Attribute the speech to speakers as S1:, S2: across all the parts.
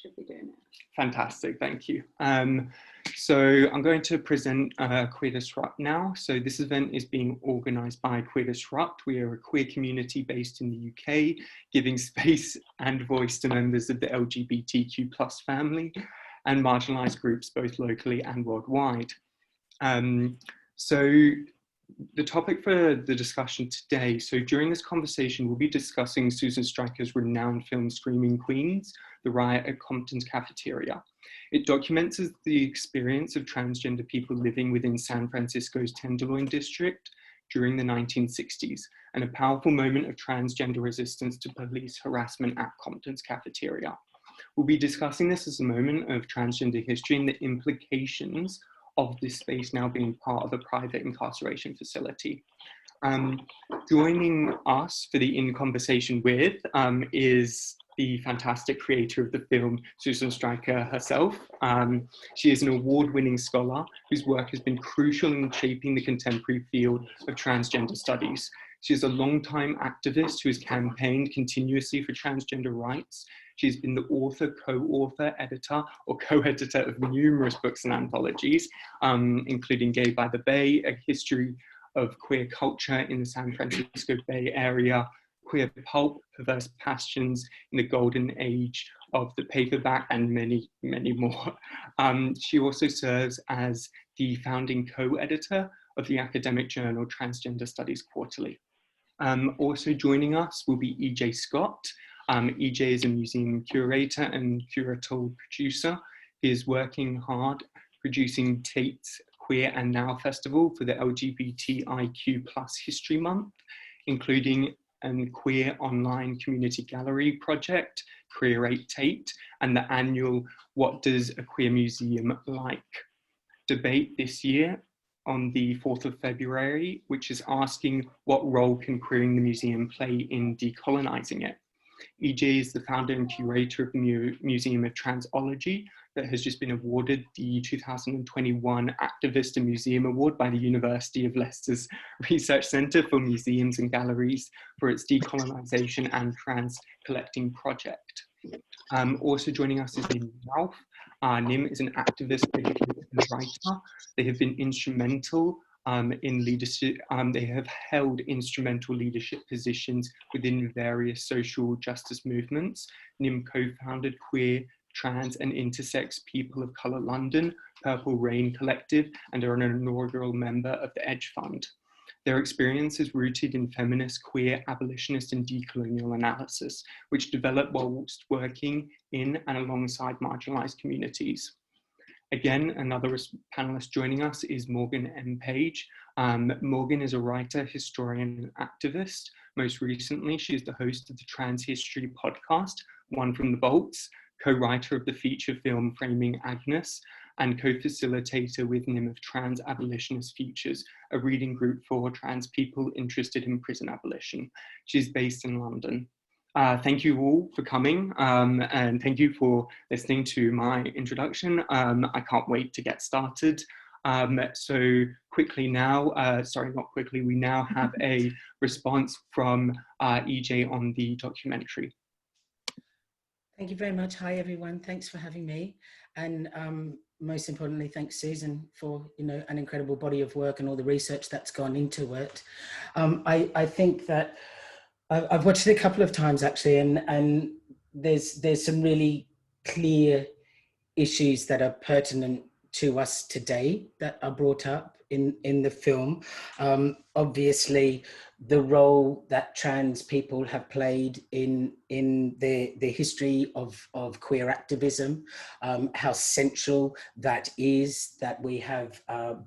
S1: should be doing it.
S2: Fantastic, thank you. So I'm going to present Queer Disrupt now. So this event is being organised by Queer Disrupt. We are a queer community based in the UK, giving space and voice to members of the LGBTQ+ family and marginalised groups both locally and worldwide. So the topic for the discussion today, so during this conversation, we'll be discussing Susan Stryker's renowned film Screaming Queens, The Riot at Compton's Cafeteria. It documents the experience of transgender people living within San Francisco's Tenderloin district during the 1960s, and a powerful moment of transgender resistance to police harassment at Compton's Cafeteria. We'll be discussing this as a moment of transgender history and the implications of this space now being part of a private incarceration facility. Joining us for the In Conversation With is the fantastic creator of the film, Susan Stryker herself. She is an award-winning scholar whose work has been crucial in shaping the contemporary field of transgender studies. She is a longtime activist who has campaigned continuously for transgender rights. She's been the author, co-author, editor, or co-editor of numerous books and anthologies, including Gay by the Bay, A History of Queer Culture in the San Francisco Bay Area, Queer Pulp, Perverse Passions in the Golden Age of the Paperback, and many, many more. She also serves as the founding co-editor of the academic journal Transgender Studies Quarterly. Also joining us will be E.J. Scott. EJ is a museum curator and curatorial producer. He is working hard producing Tate's Queer and Now Festival for the LGBTIQ+ History Month, including a queer online community gallery project, Create Tate, and the annual What Does a Queer Museum Like? Debate this year on the 4th of February, which is asking what role can queering the museum play in decolonizing it. EJ is the founder and curator of the Museum of Transology that has just been awarded the 2021 Activist and Museum Award by the University of Leicester's Research Centre for Museums and Galleries for its decolonisation and trans collecting project. Also joining us is Nim Ralph. Nim is an activist, educator and writer. They have been instrumental in leadership. They have held instrumental leadership positions within various social justice movements. Nim co-founded Queer, Trans and Intersex People of Colour London, Purple Rain Collective, and are an inaugural member of the Edge Fund. Their experience is rooted in feminist, queer, abolitionist and decolonial analysis, which developed whilst working in and alongside marginalised communities. Again, another panelist joining us is Morgan M. Page. Morgan is a writer, historian, and activist. Most recently, she is the host of the Trans History podcast, One from the Bolts, co-writer of the feature film Framing Agnes, and co-facilitator with Nim of Trans Abolitionist Futures, a reading group for trans people interested in prison abolition. She's based in London. Thank you all for coming, and thank you for listening to my introduction. I can't wait to get started. So quickly now, sorry, not quickly, we now have a response from EJ on the documentary.
S3: Thank you very much. Hi, everyone. Thanks for having me. And most importantly, thanks, Susan, for an incredible body of work and all the research that's gone into it. I think that I've watched it a couple of times actually, and there's some really clear issues that are pertinent to us today that are brought up in the film. Obviously, the role that trans people have played in the history of queer activism, how central that is, that we have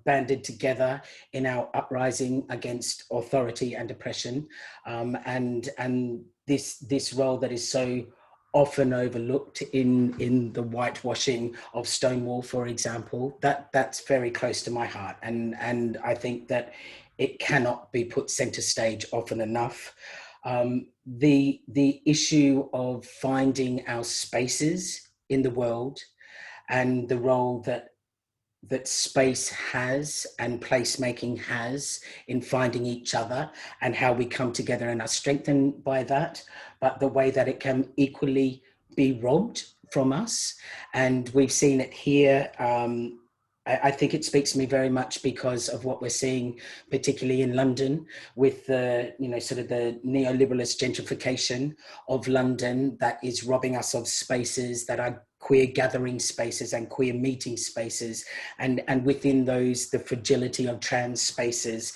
S3: banded together in our uprising against authority and oppression, and this role that is so often overlooked in the whitewashing of Stonewall, for example. That's very close to my heart, and I think that it cannot be put center stage often enough. The issue of finding our spaces in the world and the role that space has and placemaking has in finding each other, and how we come together and are strengthened by that, but the way that it can equally be robbed from us, and we've seen it here. I think it speaks to me very much because of what we're seeing, particularly in London, with the, you know, sort of the neoliberalist gentrification of London that is robbing us of spaces that are queer gathering spaces and queer meeting spaces, and within those, the fragility of trans spaces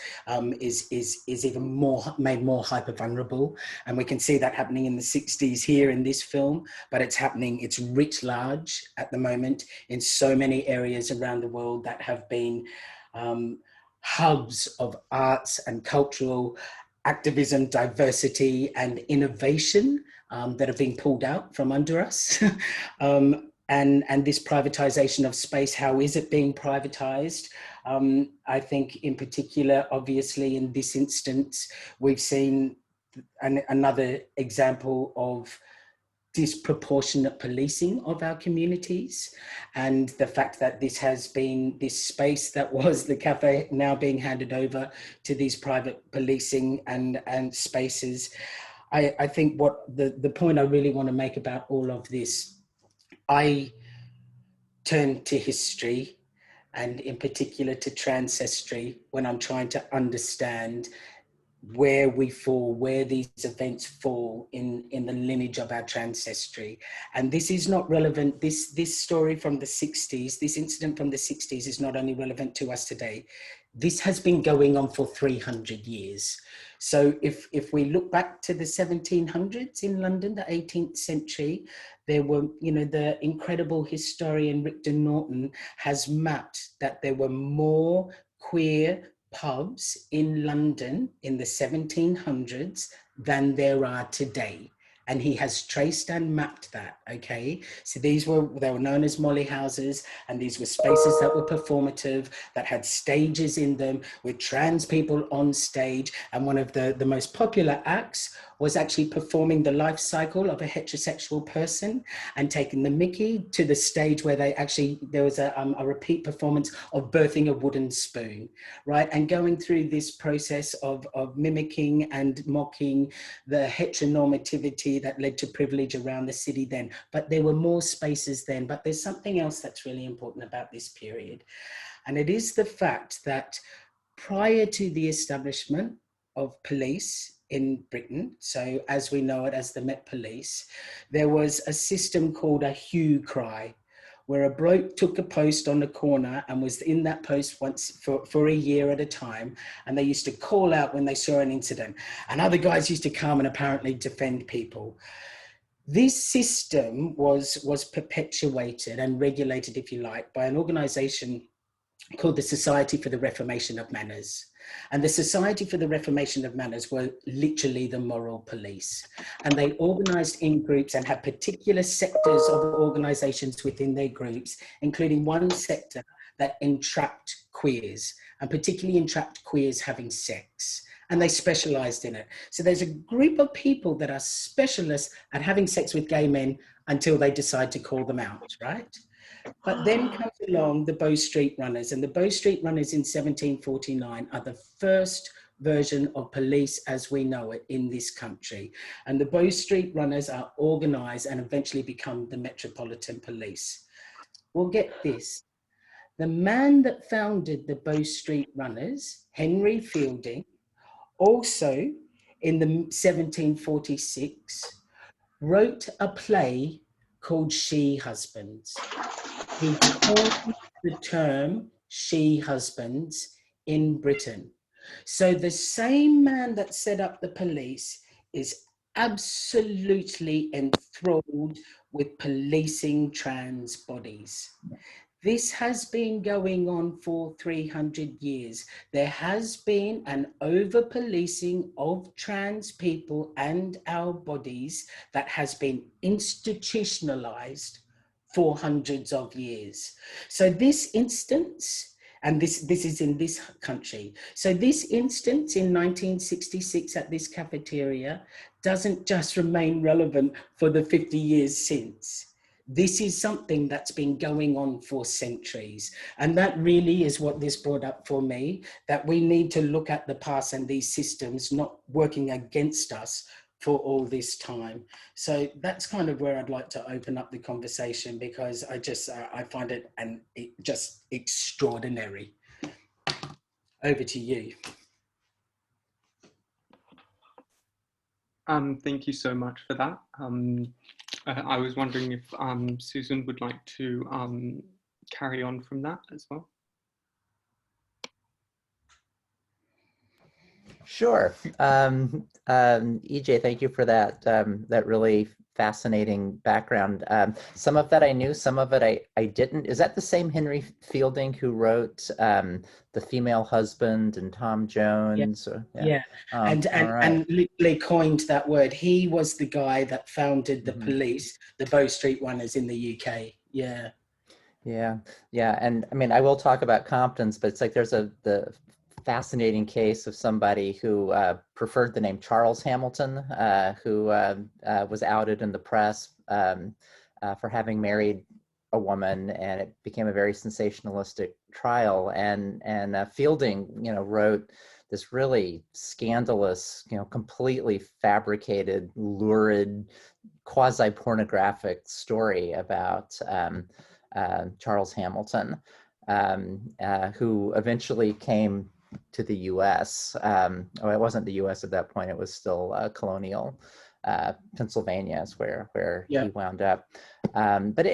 S3: is even more made more hyper vulnerable, and we can see that happening in the 60s here in this film, but it's happening, it's writ large at the moment in so many areas around the world that have been hubs of arts and cultural activism, diversity, and innovation that have been pulled out from under us. And this privatization of space, how is it being privatized? I think in particular, obviously in this instance, we've seen another example of disproportionate policing of our communities, and the fact that this has been, this space that was the cafe now being handed over to these private policing and spaces. I think what the point I really want to make about all of this, I turn to history, and in particular to transcestry, when I'm trying to understand where we fall, where these events fall in the lineage of our transcestry. And this is not relevant, this story from the 60s, this incident from the 60s is not only relevant to us today, this has been going on for 300 years. So if we look back to the 1700s in London, the 18th century, there were, you know, the incredible historian Richard Norton has mapped that there were more queer pubs in London in the 1700s than there are today. And he has traced and mapped that, okay? So they were known as molly houses, and these were spaces that were performative, that had stages in them with trans people on stage. And one of the most popular acts was actually performing the life cycle of a heterosexual person and taking the mickey to the stage where there was a repeat performance of birthing a wooden spoon, right? And going through this process of mimicking and mocking the heteronormativity that led to privilege around the city then. But there were more spaces then. But there's something else that's really important about this period. And it is the fact that prior to the establishment of police in Britain, so as we know it as the Met Police, there was a system called a hue cry, where a bloke took a post on the corner and was in that post once for a year at a time. And they used to call out when they saw an incident, and other guys used to come and apparently defend people. This system was perpetuated and regulated, if you like, by an organization called the Society for the Reformation of Manners. And the Society for the Reformation of Manners were literally the moral police. And they organized in groups and had particular sectors of organizations within their groups, including one sector that entrapped queers, and particularly entrapped queers having sex. And they specialized in it. So there's a group of people that are specialists at having sex with gay men until they decide to call them out, right? But then comes along the Bow Street Runners, and the Bow Street Runners in 1749 are the first version of police as we know it in this country. And the Bow Street Runners are organized and eventually become the Metropolitan Police. Well, get this. The man that founded the Bow Street Runners, Henry Fielding, also in the 1746, wrote a play called She Husbands. He coined the term she husbands in Britain. So the same man that set up the police is absolutely enthralled with policing trans bodies. This has been going on for 300 years. There has been an over-policing of trans people and our bodies that has been institutionalized for hundreds of years. So this instance, and this is in this country, so this instance in 1966 at this cafeteria doesn't just remain relevant for the 50 years since. This is something that's been going on for centuries. And that really is what this brought up for me, that we need to look at the past and these systems not working against us for all this time. So that's kind of where I'd like to open up the conversation, because I find it just extraordinary. Over to you.
S2: Thank you so much for that. I was wondering if Susan would like to carry on from that as well.
S1: Sure. EJ, thank you for that that really fascinating background. Some of that I knew, some of it I didn't. Is that the same Henry Fielding who wrote The Female Husband and Tom Jones?
S3: Yeah. And literally coined that word. He was the guy that founded the police, the Bow Street Runners in the UK. Yeah.
S1: Yeah. And I mean, I will talk about Compton's, but it's like there's the fascinating case of somebody who preferred the name Charles Hamilton, who was outed in the press for having married a woman, and it became a very sensationalistic trial. And Fielding, wrote this really scandalous, completely fabricated, lurid, quasi-pornographic story about Charles Hamilton, who eventually came to the U.S. It wasn't the U.S. at that point; it was still colonial Pennsylvania is where he wound up. But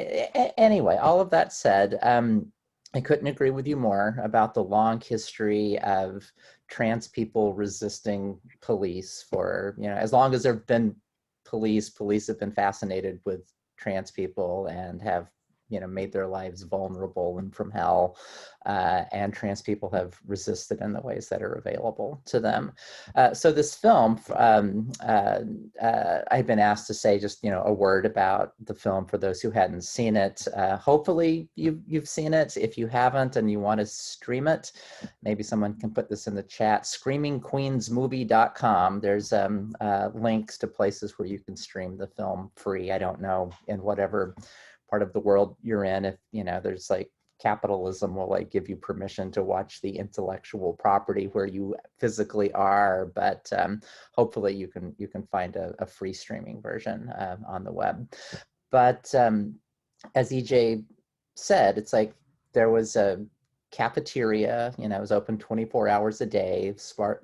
S1: anyway, all of that said, I couldn't agree with you more about the long history of trans people resisting police for, as long as there have been police have been fascinated with trans people and have made their lives vulnerable and from hell, and trans people have resisted in the ways that are available to them. So this film, I've been asked to say just a word about the film for those who hadn't seen it. Hopefully you've seen it. If you haven't and you want to stream it, maybe someone can put this in the chat. ScreamingQueensMovie.com. There's links to places where you can stream the film free. I don't know in whatever part of the world you're in, if there's like capitalism will like give you permission to watch the intellectual property where you physically are, but hopefully you can find a free streaming version on the web. But as EJ said, it's like there was a cafeteria, it was open 24 hours a day,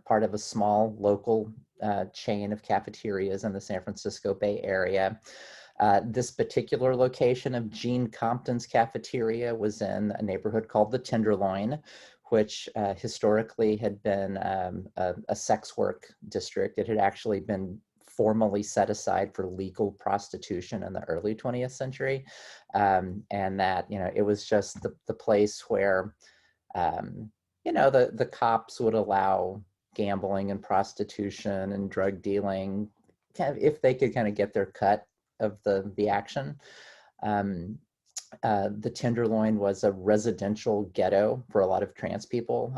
S1: part of a small local chain of cafeterias in the San Francisco Bay Area. This particular location of Gene Compton's cafeteria was in a neighborhood called the Tenderloin, which historically had been a sex work district. It had actually been formally set aside for legal prostitution in the early 20th century. And that, it was just the place where, the cops would allow gambling and prostitution and drug dealing, kind of, if they could kind of get their cut of the action. The Tenderloin was a residential ghetto for a lot of trans people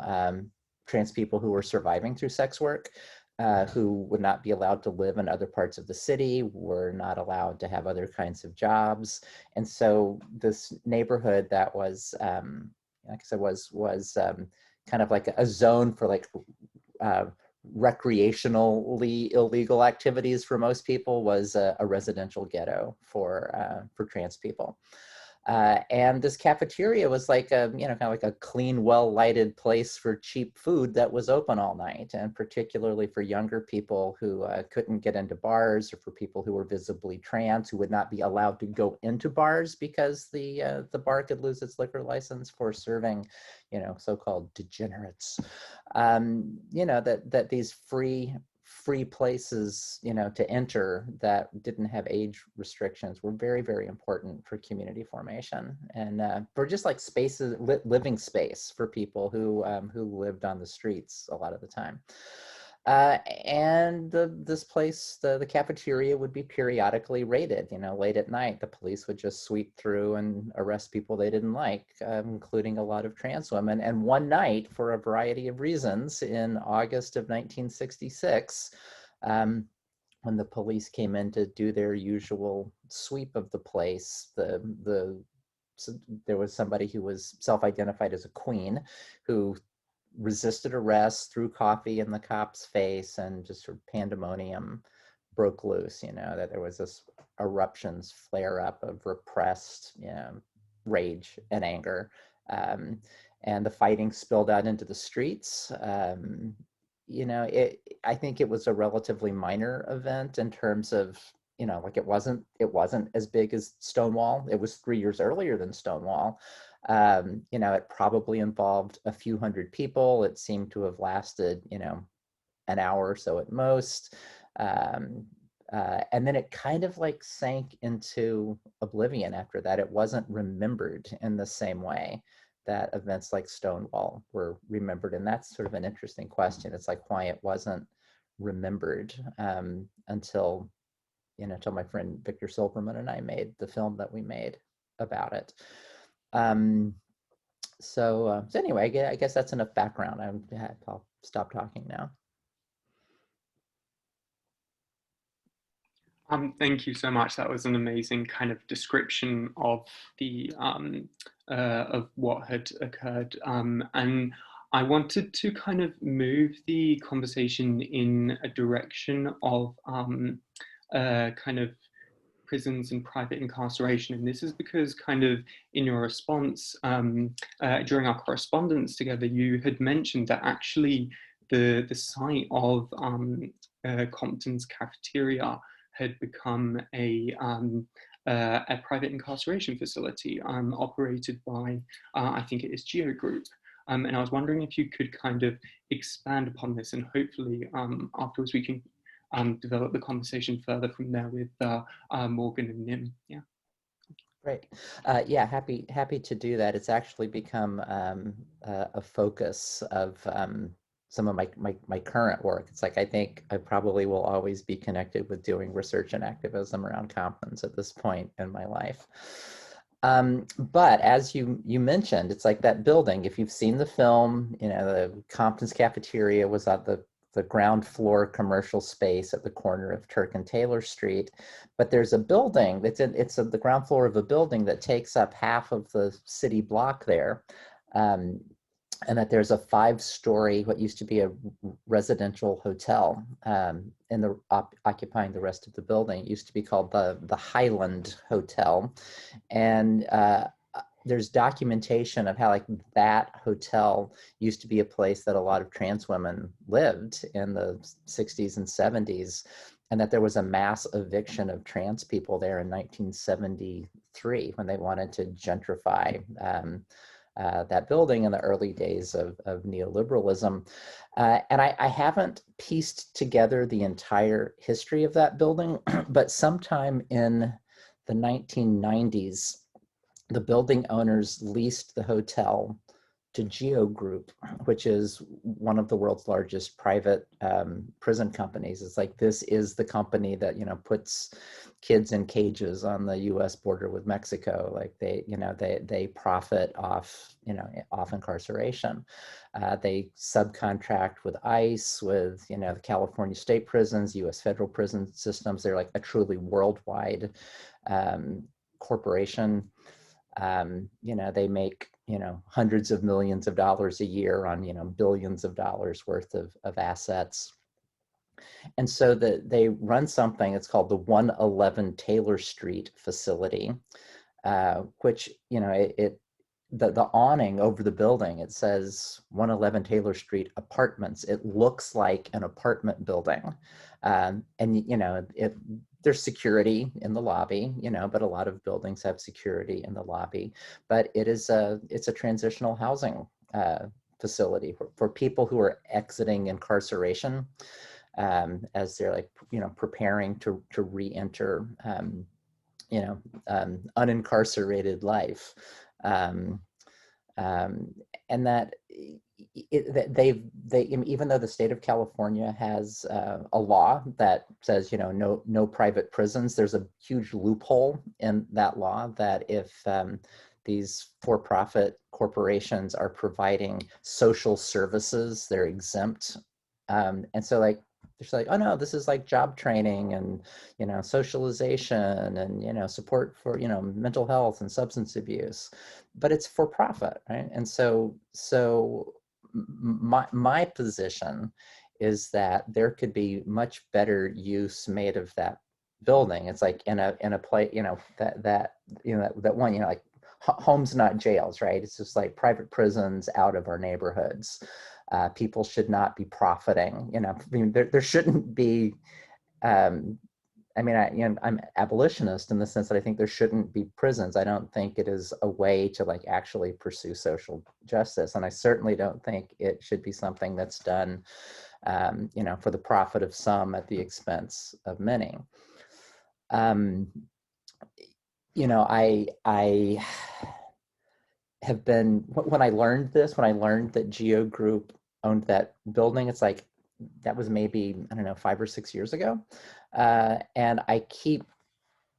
S1: who were surviving through sex work, who would not be allowed to live in other parts of the city, were not allowed to have other kinds of jobs. And so this neighborhood that was, like I said, was kind of like a zone for like recreationally illegal activities for most people, was a residential ghetto for trans people. And this cafeteria was like a, kind of like a clean, well-lighted place for cheap food that was open all night, and particularly for younger people who couldn't get into bars, or for people who were visibly trans who would not be allowed to go into bars because the bar could lose its liquor license for serving, so-called degenerates. That these free places, to enter that didn't have age restrictions were very, very important for community formation, and for just like spaces, living space for people who lived on the streets a lot of the time. And this place, the cafeteria, would be periodically raided. Late at night, the police would just sweep through and arrest people they didn't like, including a lot of trans women. And one night, for a variety of reasons, in August of 1966, when the police came in to do their usual sweep of the place, so there was somebody who was self-identified as a queen who resisted arrest, threw coffee in the cop's face, and just sort of pandemonium broke loose, that there was this eruptions, flare up of repressed, rage and anger. And the fighting spilled out into the streets. I think it was a relatively minor event in terms of, like it wasn't as big as Stonewall. It was 3 years earlier than Stonewall. It probably involved a few hundred people. It seemed to have lasted, an hour or so at most. And then it kind of like sank into oblivion after that. It wasn't remembered in the same way that events like Stonewall were remembered. And that's sort of an interesting question. It's like why it wasn't remembered until my friend Victor Silverman and I made the film that we made about it. So anyway, I guess that's enough background. I'll stop talking now.
S2: Thank you so much. That was an amazing kind of description of the of what had occurred, and I wanted to kind of move the conversation in a direction of kind of prisons and private incarceration. And this is because kind of in your response during our correspondence together, you had mentioned that actually the site of Compton's cafeteria had become a private incarceration facility operated by, I think it is Geo Group. And I was wondering if you could kind of expand upon this, and hopefully afterwards we can develop the conversation further from there with Morgan and Nim. Yeah.
S1: Great. Yeah, happy to do that. It's actually become a focus of some of my current work. It's like I think I probably will always be connected with doing research and activism around Compton's at this point in my life. But as you mentioned, it's like that building. If you've seen the film, the Compton's cafeteria was at the ground floor commercial space at the corner of Turk and Taylor Street. But there's a building it's the ground floor of a building that takes up half of the city block there. And that there's a 5-story, what used to be a residential hotel occupying the rest of the building. It used to be called the Highland Hotel. And there's documentation of how like that hotel used to be a place that a lot of trans women lived in the 60s and 70s, and that there was a mass eviction of trans people there in 1973 when they wanted to gentrify that building in the early days of neoliberalism. And I haven't pieced together the entire history of that building, but sometime in the 1990s, the building owners leased the hotel to Geo Group, which is one of the world's largest private prison companies. It's like, this is the company that, puts kids in cages on the US border with Mexico. Like they profit off incarceration. They subcontract with ICE, with, the California state prisons, US federal prison systems. They're like a truly worldwide corporation. They make, hundreds of millions of dollars a year on, billions of dollars worth of assets. And so they run something, it's called the 111 Taylor Street facility, which, the awning over the building, it says 111 Taylor Street Apartments. It looks like an apartment building. And, there's security in the lobby, but a lot of buildings have security in the lobby. But it's a transitional housing facility for people who are exiting incarceration as they're like, preparing to re-enter, unincarcerated life. And that they even though the state of California has a law that says no private prisons, there's a huge loophole in that law that if these for-profit corporations are providing social services, they're exempt. And so like they're like, oh no, this is like job training and socialization and support for mental health and substance abuse, but it's for profit, right? And so my position is that there could be much better use made of that building. It's like in a place, that one, like homes, not jails, right? It's just like private prisons out of our neighborhoods. People should not be profiting. I mean, there shouldn't be. I mean, I'm abolitionist in the sense that I think there shouldn't be prisons. I don't think it is a way to like actually pursue social justice, and I certainly don't think it should be something that's done, for the profit of some at the expense of many. I have been, when I learned that Geo Group owned that building, it's like, that was maybe, I don't know, 5 or 6 years ago. And I keep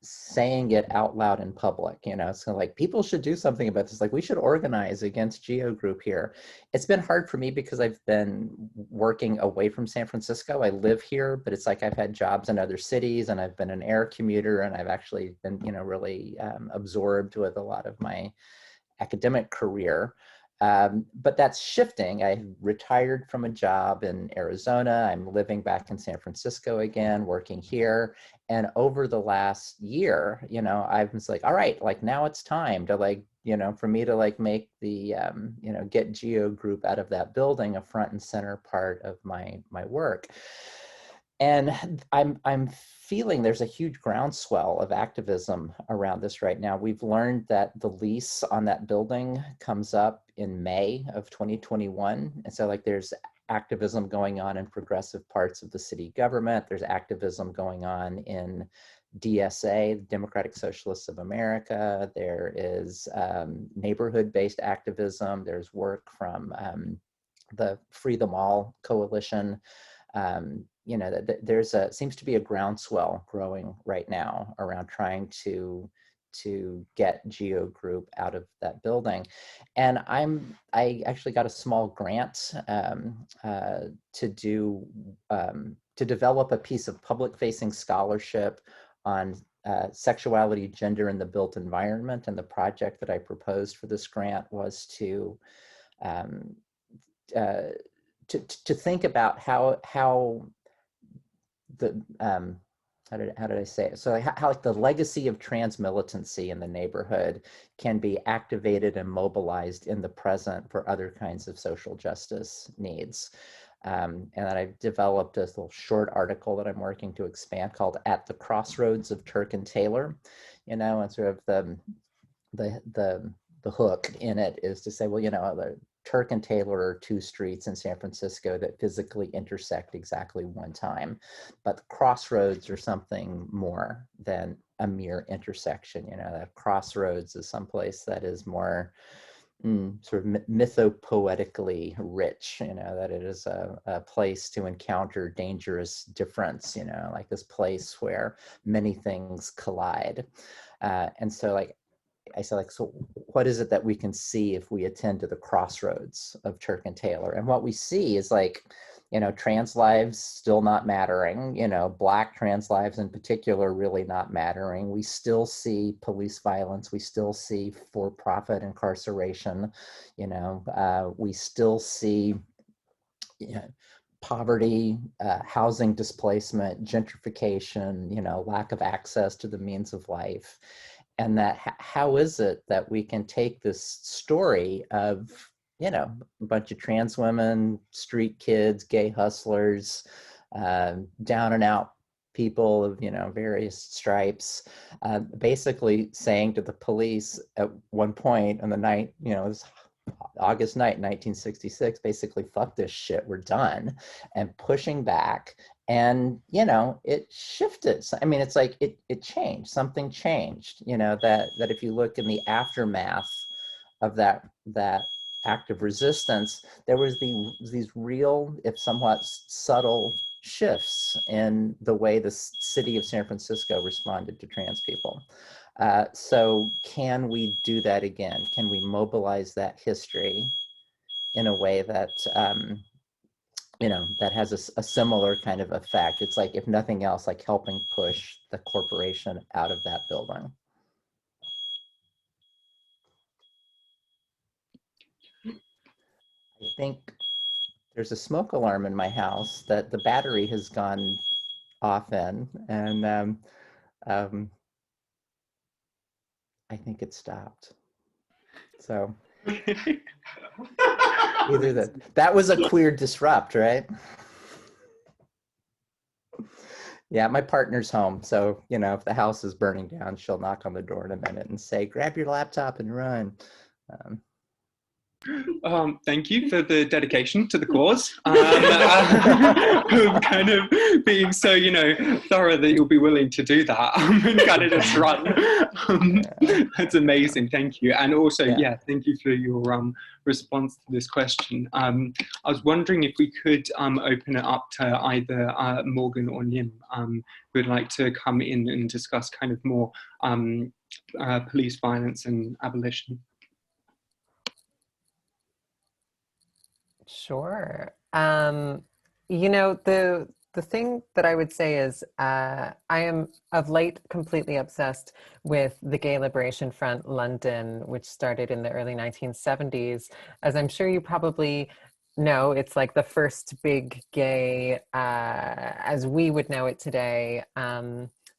S1: saying it out loud in public, so like people should do something about this. Like we should organize against Geo Group here. It's been hard for me because I've been working away from San Francisco. I live here, but it's like I've had jobs in other cities and I've been an air commuter, and I've actually been, really absorbed with a lot of my academic career. But that's shifting. I retired from a job in Arizona. I'm living back in San Francisco again, working here. And over the last year, I was like, all right, like now it's time to like, for me to like make the, get Geo Group out of that building a front and center part of my work. And I'm feeling there's a huge groundswell of activism around this right now. We've learned that the lease on that building comes up in May of 2021. And so like there's activism going on in progressive parts of the city government. There's activism going on in DSA, Democratic Socialists of America. There is neighborhood-based activism. There's work from the Free the Mall Coalition. There's seems to be a groundswell growing right now around trying to get Geo Group out of that building. And I actually got a small grant to develop a piece of public-facing scholarship on sexuality, gender, and the built environment. And the project that I proposed for this grant was to think about how the how did I say it? So how like the legacy of trans militancy in the neighborhood can be activated and mobilized in the present for other kinds of social justice needs. And then I've developed a little short article that I'm working to expand called "At the Crossroads of Turk and Taylor," and sort of the hook in it is to say, well, the Turk and Taylor are two streets in San Francisco that physically intersect exactly one time, but the crossroads are something more than a mere intersection. That crossroads is someplace that is more sort of mythopoetically rich, that it is a place to encounter dangerous difference, like this place where many things collide. And so like, I said, like, so what is it that we can see if we attend to the crossroads of Turk and Taylor? And what we see is like, trans lives still not mattering, Black trans lives in particular really not mattering. We still see police violence. We still see for-profit incarceration. We still see poverty, housing displacement, gentrification, lack of access to the means of life. And that how is it that we can take this story of, a bunch of trans women, street kids, gay hustlers, down and out people of, various stripes, basically saying to the police at one point on the night, it was August night, 1966, basically, fuck this shit, we're done, and pushing back. And, it shifted. I mean, it's like it changed, something changed, that if you look in the aftermath of that act of resistance, there was these real, if somewhat subtle, shifts in the way the city of San Francisco responded to trans people. So can we do that again? Can we mobilize that history in a way that, that has a similar kind of effect? It's like, if nothing else, like helping push the corporation out of that building. I think there's a smoke alarm in my house that the battery has gone off in, and um, I think it stopped. So either that was a queer disrupt, right? Yeah, my partner's home, so you know, if the house is burning down, she'll knock on the door in a minute and say, "Grab your laptop and run."
S2: Thank you for the dedication to the cause. Kind of being so, you know, thorough that you'll be willing to do that and kind of just run. That's amazing. Thank you. And also, yeah, thank you for your response to this question. I was wondering if we could open it up to either Morgan or Nim, who would like to come in and discuss kind of more police violence and abolition.
S4: Sure. You know, the thing that I would say is I am of late completely obsessed with the Gay Liberation Front London, which started in the early 1970s. As I'm sure you probably know, it's like the first big gay, as we would know it today,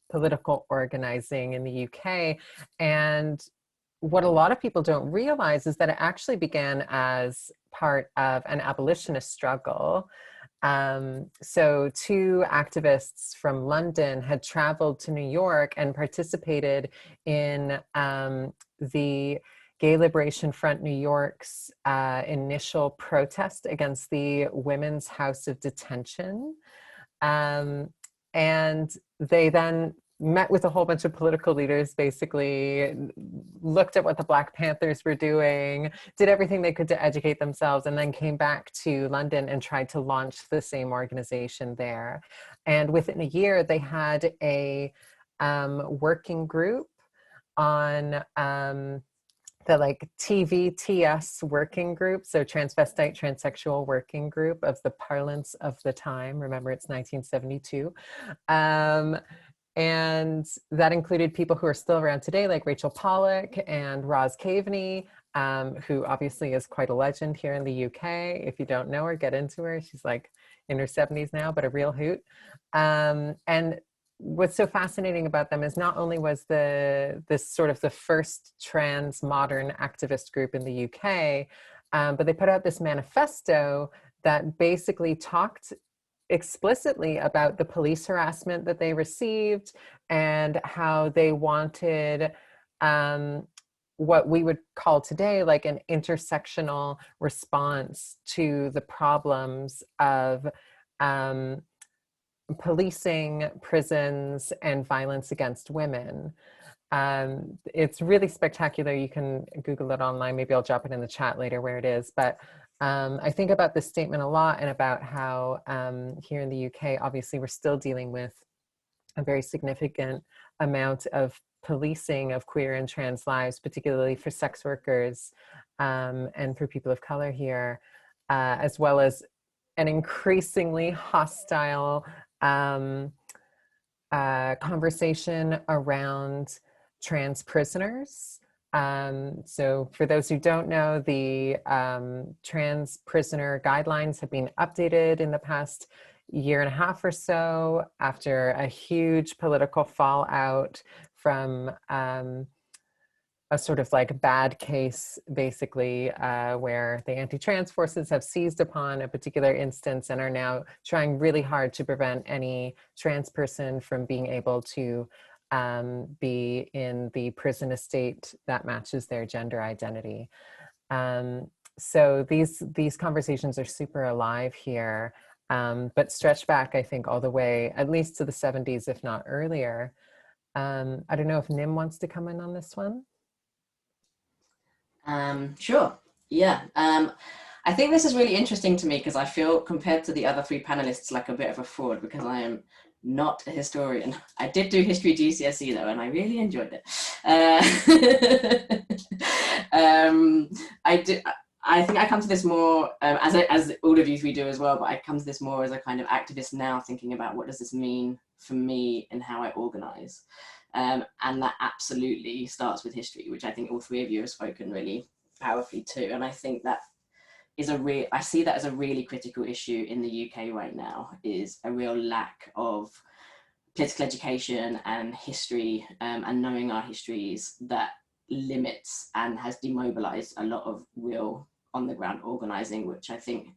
S4: political organizing in the UK. And what a lot of people don't realize is that it actually began as part of an abolitionist struggle. So two activists from London had traveled to New York and participated in the Gay Liberation Front New York's initial protest against the Women's House of Detention. And they then met with a whole bunch of political leaders, basically looked at what the Black Panthers were doing, did everything they could to educate themselves, and then came back to London and tried to launch the same organization there. And within a year, they had a working group on the like TVTS working group, so transvestite transsexual working group of the parlance of the time. Remember, it's 1972. And that included people who are still around today, like Rachel Pollack and Roz Caveney, who obviously is quite a legend here in the UK. If you don't know her, get into her. She's like in her 70s now, but a real hoot. And what's so fascinating about them is not only was this sort of the first trans modern activist group in the UK, but they put out this manifesto that basically talked explicitly about the police harassment that they received and how they wanted what we would call today like an intersectional response to the problems of policing, prisons, and violence against women. It's really spectacular. You can Google it online. Maybe I'll drop it in the chat later where it is. But I think about this statement a lot and about how here in the UK, obviously, we're still dealing with a very significant amount of policing of queer and trans lives, particularly for sex workers and for people of color here, as well as an increasingly hostile conversation around trans prisoners. So for those who don't know, the trans prisoner guidelines have been updated in the past year and a half or so after a huge political fallout from a sort of like bad case, basically, where the anti-trans forces have seized upon a particular instance and are now trying really hard to prevent any trans person from being able to be in the prison estate that matches their gender identity. So these conversations are super alive here, but stretch back, I think, all the way, at least to the 70s, if not earlier. I don't know if Nim wants to come in on this one.
S5: Sure, yeah. I think this is really interesting to me because I feel, compared to the other three panelists, like a bit of a fraud because I am not a historian. I did do history GCSE though, and I really enjoyed it. I think I come to this more, as all of you three do as well, but I come to this more as a kind of activist now, thinking about what does this mean for me and how I organize. And that absolutely starts with history, which I think all three of you have spoken really powerfully too. And I think that I see that as a really critical issue in the UK right now, is a real lack of political education and history, and knowing our histories, that limits and has demobilized a lot of real on the ground organizing, which I think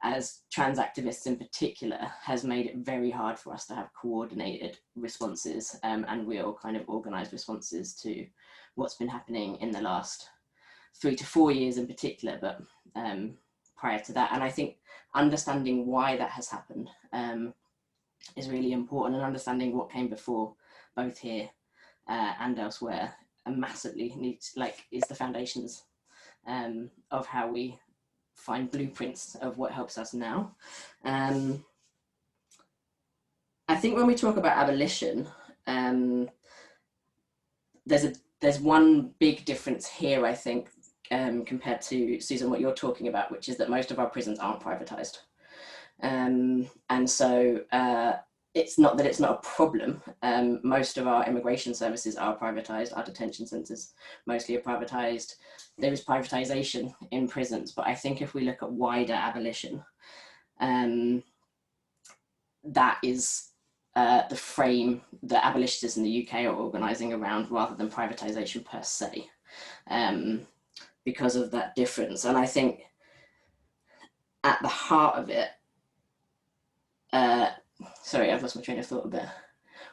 S5: as trans activists in particular has made it very hard for us to have coordinated responses, and real kind of organized responses to what's been happening in the last 3 to 4 years in particular, but prior to that. And I think understanding why that has happened is really important, and understanding what came before, both here and elsewhere, and massively needs, like, is the foundations of how we find blueprints of what helps us now. I think when we talk about abolition, there's one big difference here, I think, compared to, Susan, what you're talking about, which is that most of our prisons aren't privatized. And so it's not that it's not a problem. Most of our immigration services are privatized. Our detention centers mostly are privatized. There is privatization in prisons, but I think if we look at wider abolition, that is the frame that abolitionists in the UK are organizing around, rather than privatization per se, because of that difference. And I think at the heart of it, sorry, I've lost my train of thought a bit.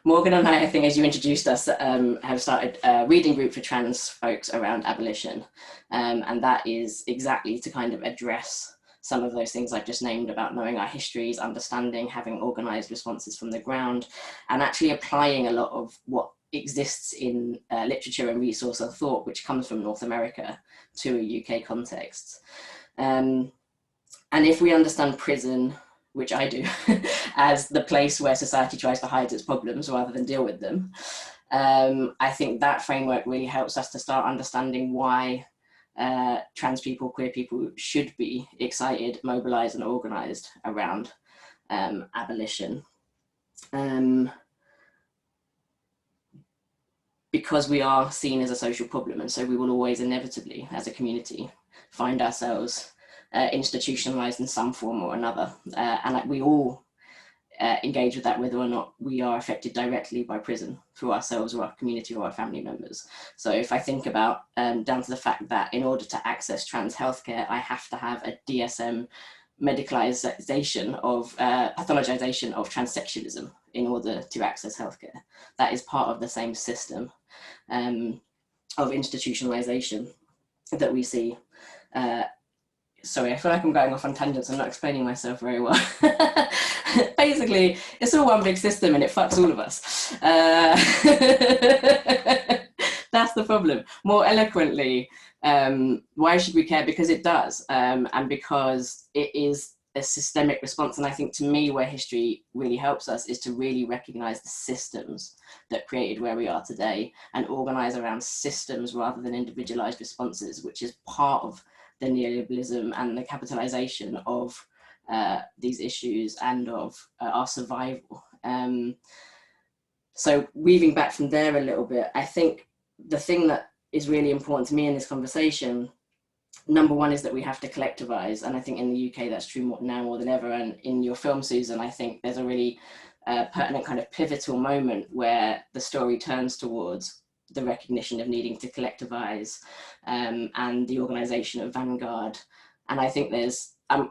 S5: Morgan and I think, as you introduced us, have started a reading group for trans folks around abolition. And that is exactly to kind of address some of those things I've just named about knowing our histories, understanding, having organized responses from the ground, and actually applying a lot of what exists in literature and resource and thought, which comes from North America, to a UK context. And if we understand prison, which I do, as the place where society tries to hide its problems rather than deal with them, I think that framework really helps us to start understanding why trans people, queer people should be excited, mobilized and organized around abolition. Because we are seen as a social problem, and so we will always inevitably, as a community, find ourselves institutionalized in some form or another, and like we all engage with that, whether or not we are affected directly by prison through ourselves or our community or our family members. So if I think about down to the fact that in order to access trans healthcare, I have to have a DSM medicalization of pathologization of transsexualism in order to access healthcare. That is part of the same system of institutionalization that we see. Sorry, I feel like I'm going off on tangents. I'm not explaining myself very well. Basically, it's all one big system and it fucks all of us. That's the problem. More eloquently, why should we care? Because it does, and because it is a systemic response. And I think, to me, where history really helps us is to really recognize the systems that created where we are today and organize around systems rather than individualized responses, which is part of the neoliberalism and the capitalization of these issues and of our survival. So weaving back from there a little bit, I think the thing that is really important to me in this conversation, number one, is that we have to collectivize. And I think in the UK, that's true now more than ever. And in your film, Susan, I think there's a really pertinent kind of pivotal moment where the story turns towards the recognition of needing to collectivize and the organization of Vanguard. And I think there's a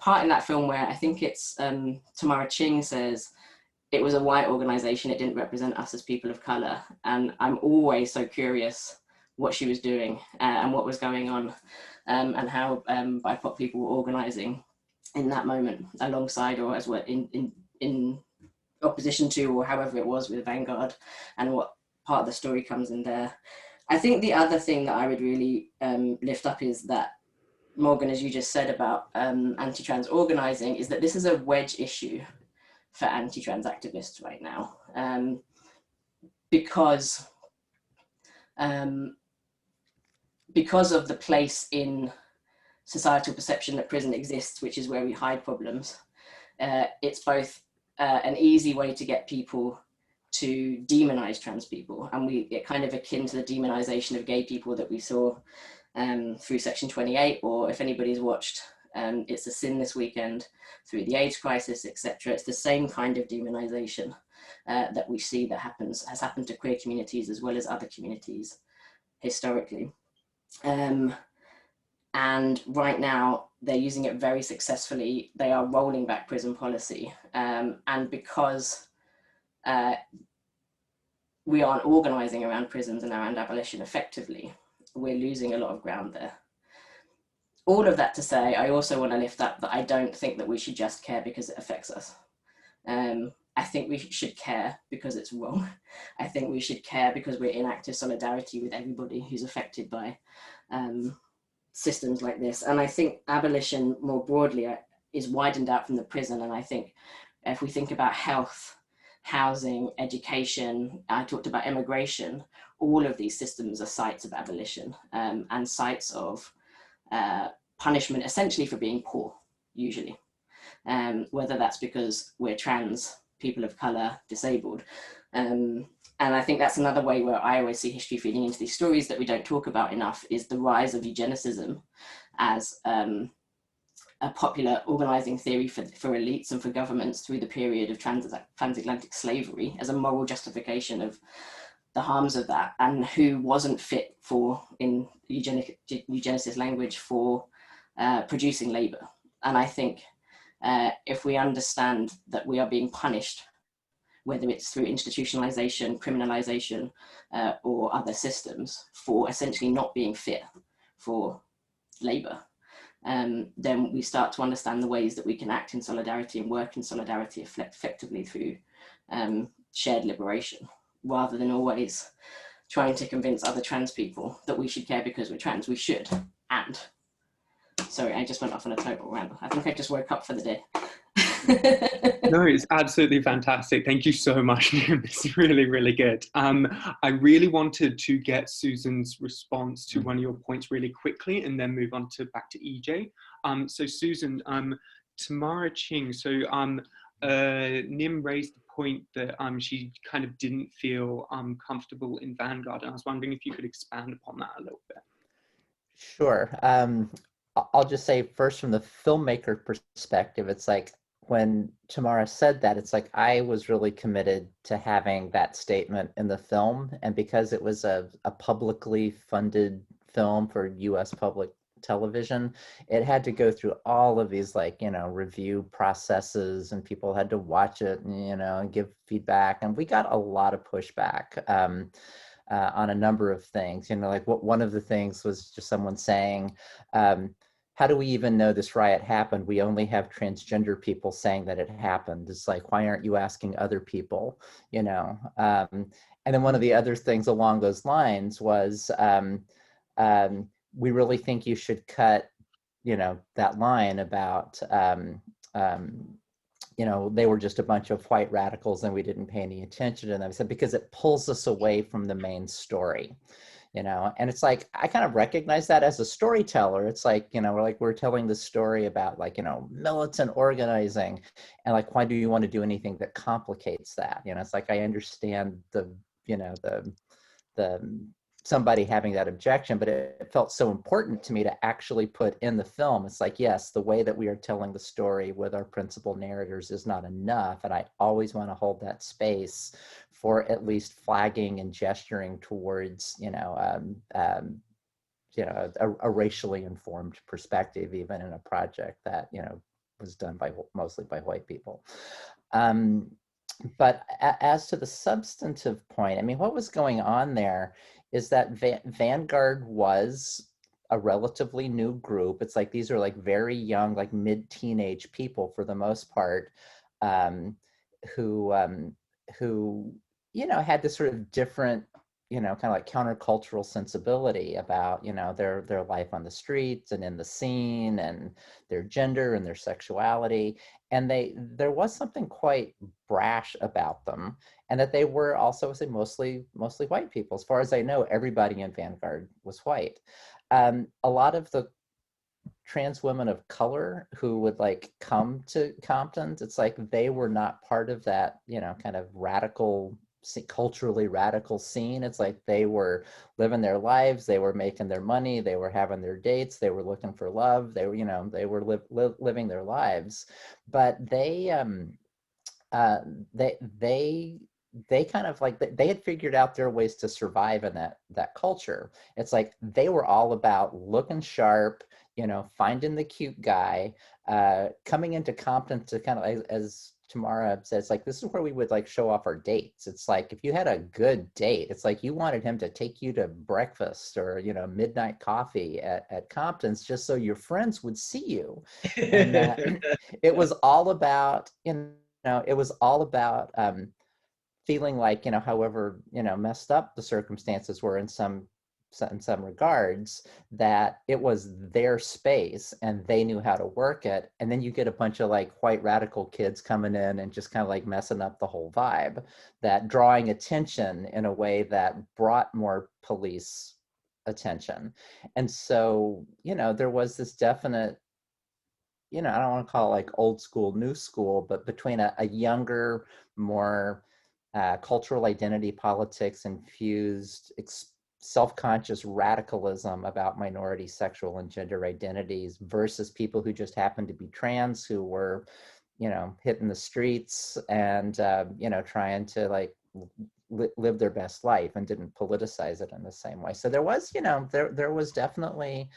S5: part in that film where I think it's Tamara Ching says, it was a white organization, it didn't represent us as people of color. And I'm always so curious what she was doing and what was going on, and how BIPOC people were organizing in that moment alongside or as well in opposition to, or however it was, with Vanguard, and what part of the story comes in there. I think the other thing that I would really lift up is that, Morgan, as you just said about anti-trans organizing, is that this is a wedge issue for anti-trans activists right now, because of the place in societal perception that prison exists, which is where we hide problems. It's both an easy way to get people to demonize trans people, and it kind of akin to the demonization of gay people that we saw through Section 28, or if anybody's watched It's a Sin this weekend, through the AIDS crisis, etc. It's the same kind of demonization that we see that has happened to queer communities as well as other communities historically. And right now, they're using it very successfully. They are rolling back prison policy. And because we aren't organizing around prisons and around abolition effectively, we're losing a lot of ground there. All of that to say, I also want to lift up that I don't think that we should just care because it affects us. I think we should care because it's wrong. I think we should care because we're in active solidarity with everybody who's affected by systems like this. And I think abolition more broadly is widened out from the prison. And I think if we think about health, housing, education, I talked about immigration, all of these systems are sites of abolition and sites of punishment, essentially for being poor, usually. Whether that's because we're trans, people of color, disabled. And I think that's another way where I always see history feeding into these stories that we don't talk about enough, is the rise of eugenicism as a popular organizing theory for elites and for governments through the period of transatlantic slavery as a moral justification of the harms of that, and who wasn't fit for, in eugenicist language, for producing labor. And I think if we understand that we are being punished, whether it's through institutionalization, criminalization, or other systems, for essentially not being fit for labor, then we start to understand the ways that we can act in solidarity and work in solidarity effectively through shared liberation, rather than always trying to convince other trans people that we should care because we're trans. We should. And sorry, I just went off on a total ramble. I think I just woke up for the day.
S2: No, it's absolutely fantastic. Thank you so much, Nim. It's really, really good. I really wanted to get Susan's response to one of your points really quickly and then move on to back to EJ. So Susan, Tamara Ching, so Nim raised the point that she kind of didn't feel comfortable in Vanguard, and I was wondering if you could expand upon that a little bit.
S1: Sure. I'll just say first, from the filmmaker perspective, it's like, when Tamara said that, it's like I was really committed to having that statement in the film. And because it was a publicly funded film for US public television, it had to go through all of these, like, review processes, and people had to watch it and, and give feedback. And we got a lot of pushback on a number of things. Like one of the things was just someone saying, how do we even know this riot happened? We only have transgender people saying that it happened. It's like, why aren't you asking other people, And then one of the other things along those lines was, we really think you should cut, that line about, they were just a bunch of white radicals and we didn't pay any attention to them. I said, because it pulls us away from the main story. And it's like, I kind of recognize that as a storyteller. It's like, we're telling the story about, like, militant organizing, and like, why do you want to do anything that complicates that? It's like, I understand the somebody having that objection, but it felt so important to me to actually put in the film. It's like, yes, the way that we are telling the story with our principal narrators is not enough. And I always want to hold that space for at least flagging and gesturing towards, a racially informed perspective, even in a project that, was done mostly by white people. But as to the substantive point, I mean, what was going on there is that Vanguard was a relatively new group. It's like, these are like very young, like mid-teenage people for the most part, who had this sort of different, kind of like countercultural sensibility about, their life on the streets and in the scene, and their gender and their sexuality. And there was something quite brash about them, and that they were also, say, mostly white people. As far as I know, everybody in Vanguard was white. A lot of the trans women of color who would come to Compton's, it's like they were not part of that, kind of radical culturally radical scene. It's like they were living their lives, they were making their money, they were having their dates, they were looking for love, they were, you know, they were living their lives. But uh, they they kind of like they had figured out their ways to survive in that culture. It's like they were all about looking sharp, you know, finding the cute guy, coming into Compton to kind of, as Tamara says, like, this is where we would like show off our dates. It's like, if you had a good date, it's like you wanted him to take you to breakfast or, you know, midnight coffee at Compton's just so your friends would see you. And it was all about, you know, it was all about feeling like, you know, however, you know, messed up the circumstances were in some regards, that it was their space and they knew how to work it. And then you get a bunch of like white radical kids coming in and just kind of like messing up the whole vibe, that drawing attention in a way that brought more police attention. And so, you know, there was this definite, you know, I don't want to call it like old school, new school, but between a younger, more cultural identity politics infused, self-conscious radicalism about minority sexual and gender identities versus people who just happened to be trans, who were, you know, hitting the streets and, you know, trying to like live their best life and didn't politicize it in the same way. So there was, you know, there was definitely,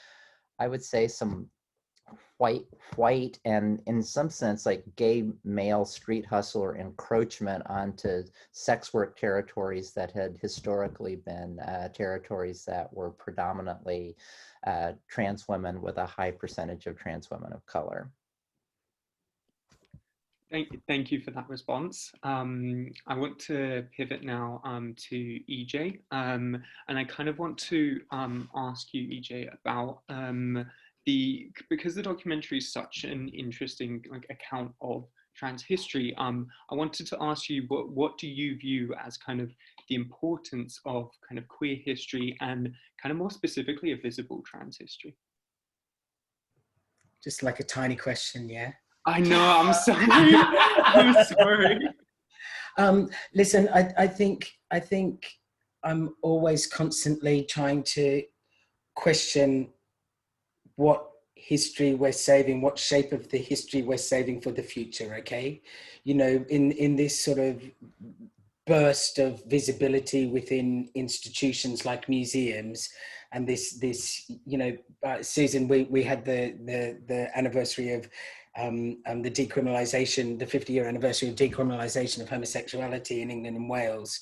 S1: I would say, some white and in some sense like gay male street hustler encroachment onto sex work territories that had historically been territories that were predominantly trans women, with a high percentage of trans women of color.
S2: Thank you for that response. I want to pivot now to EJ, and I kind of want to ask you, EJ, about because the documentary is such an interesting like account of trans history. I wanted to ask you, what do you view as kind of the importance of kind of queer history and kind of more specifically a visible trans history?
S3: Just like a tiny question, yeah.
S2: I know, I'm sorry. I'm sorry.
S3: Listen, I think I'm always constantly trying to question what history we're saving, what shape of the history we're saving for the future, okay? You know, in this sort of burst of visibility within institutions like museums, and this you know, Susan, we had the anniversary of the decriminalisation, the 50-year anniversary of decriminalisation of homosexuality in England and Wales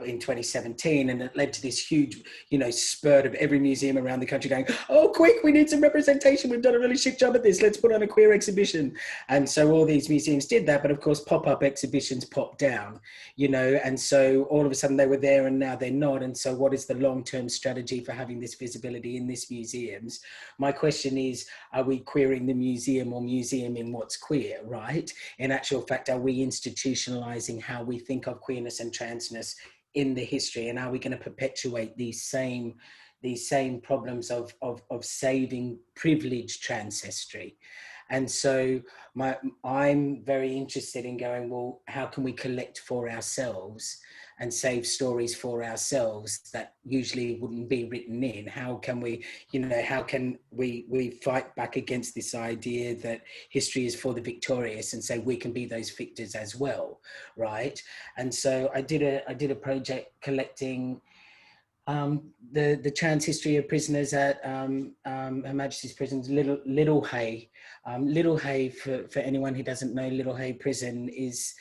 S3: in 2017, and it led to this huge, you know, spurt of every museum around the country going, oh, quick, we need some representation, we've done a really shit job at this, let's put on a queer exhibition. And so all these museums did that, but of course pop-up exhibitions popped down, you know, and so all of a sudden they were there and now they're not. And so what is the long-term strategy for having this visibility in these museums? My question is, are we queering the museum or museum in what's queer, right? In actual fact, are we institutionalizing how we think of queerness and transness in the history? And are we going to perpetuate these same problems of saving privileged trans history? And so I'm very interested in going, well, how can we collect for ourselves and save stories for ourselves that usually wouldn't be written in? How can we, you know, how can we fight back against this idea that history is for the victorious and say we can be those victors as well, right? And so I did a project collecting the trans history of prisoners at Her Majesty's Prisons, Little Hay. Little Hay, for anyone who doesn't know, Little Hay Prison is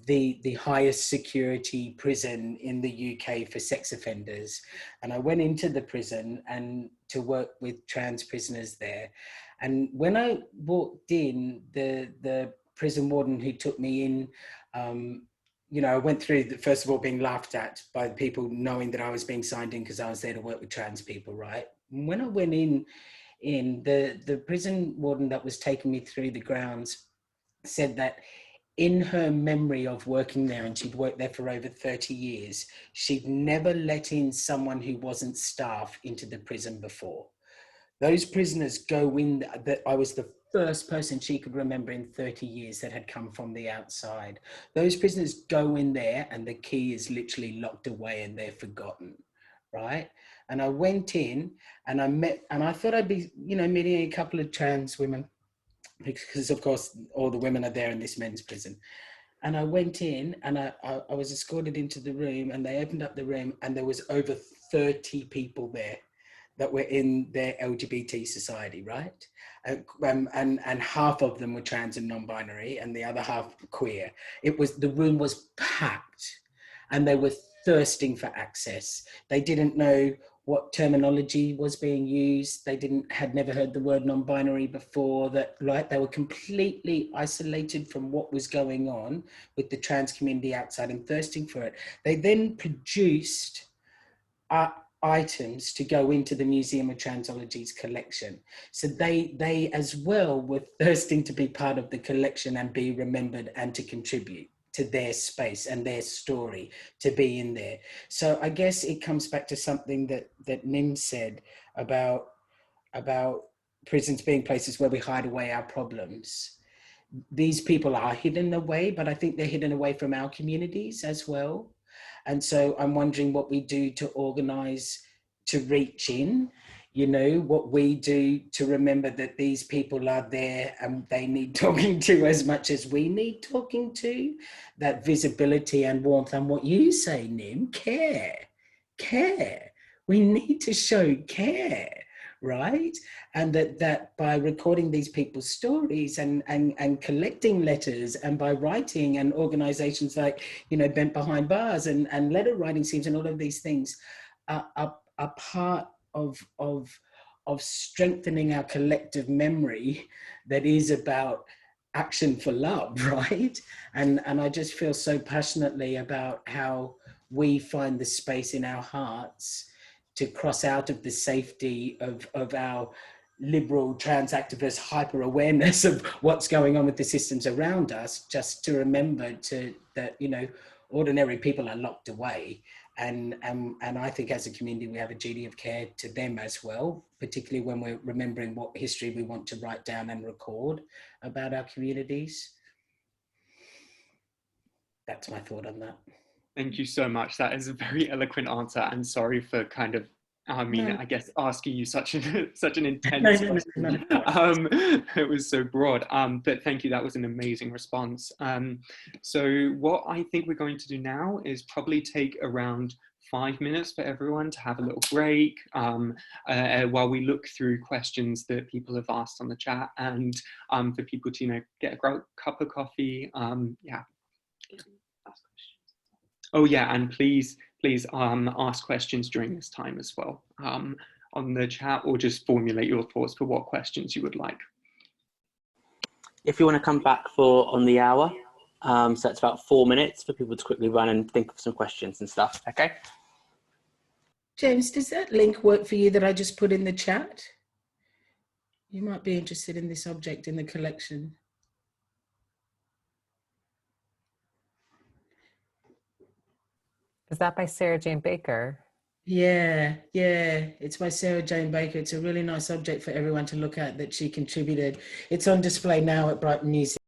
S3: the highest security prison in the UK for sex offenders. And I went into the prison and to work with trans prisoners there. And when I walked in, the prison warden who took me in, you know, I went through first of all being laughed at by the people knowing that I was being signed in because I was there to work with trans people, right? And when I went in the prison warden that was taking me through the grounds said that in her memory of working there, and she'd worked there for over 30 years, she'd never let in someone who wasn't staff into the prison before. Those prisoners go in, I was the first person she could remember in 30 years that had come from the outside. Those prisoners go in there and the key is literally locked away and they're forgotten, right? And I went in and I thought I'd be, you know, meeting a couple of trans women, because of course all the women are there in this men's prison. And I went in and I was escorted into the room, and they opened up the room and there was over 30 people there that were in their LGBT society, right? And half of them were trans and non-binary and the other half queer. The room was packed and they were thirsting for access. They didn't know what terminology was being used. They had never heard the word non-binary before. That, right? They were completely isolated from what was going on with the trans community outside and thirsting for it. They then produced items to go into the Museum of Transology's collection. So they as well were thirsting to be part of the collection and be remembered and to contribute to their space and their story, to be in there. So I guess it comes back to something that Nim said about prisons being places where we hide away our problems. These people are hidden away, but I think they're hidden away from our communities as well. And so I'm wondering what we do to organize to reach in, you know, what we do to remember that these people are there and they need talking to as much as we need talking to. That visibility and warmth, and what you say, Nim, care. We need to show care, right? And that by recording these people's stories and collecting letters, and by writing, and organizations like, you know, Bent Behind Bars and letter writing teams and all of these things are part of strengthening our collective memory that is about action for love, right? And I just feel so passionately about how we find the space in our hearts to cross out of the safety of our liberal trans activist hyper awareness of what's going on with the systems around us, just to remember that, you know, ordinary people are locked away. And I think as a community, we have a duty of care to them as well, particularly when we're remembering what history we want to write down and record about our communities. That's my thought on that.
S2: Thank you so much. That is a very eloquent answer, and sorry for kind of, I guess, asking you such an intense question. It was so broad, but thank you. That was an amazing response. So what I think we're going to do now is probably take around 5 minutes for everyone to have a little break while we look through questions that people have asked on the chat, and for people to, you know, get a cup of coffee. Yeah. Oh yeah, and please ask questions during this time as well on the chat, or just formulate your thoughts for what questions you would like.
S6: If you want to come back for on the hour, so that's about 4 minutes for people to quickly run and think of some questions and stuff, okay?
S3: James, does that link work for you that I just put in the chat? You might be interested in this object in the collection.
S4: Is that by Sarah Jane Baker?
S3: Yeah, it's by Sarah Jane Baker. It's a really nice object for everyone to look at that she contributed. It's on display now at Brighton Museum.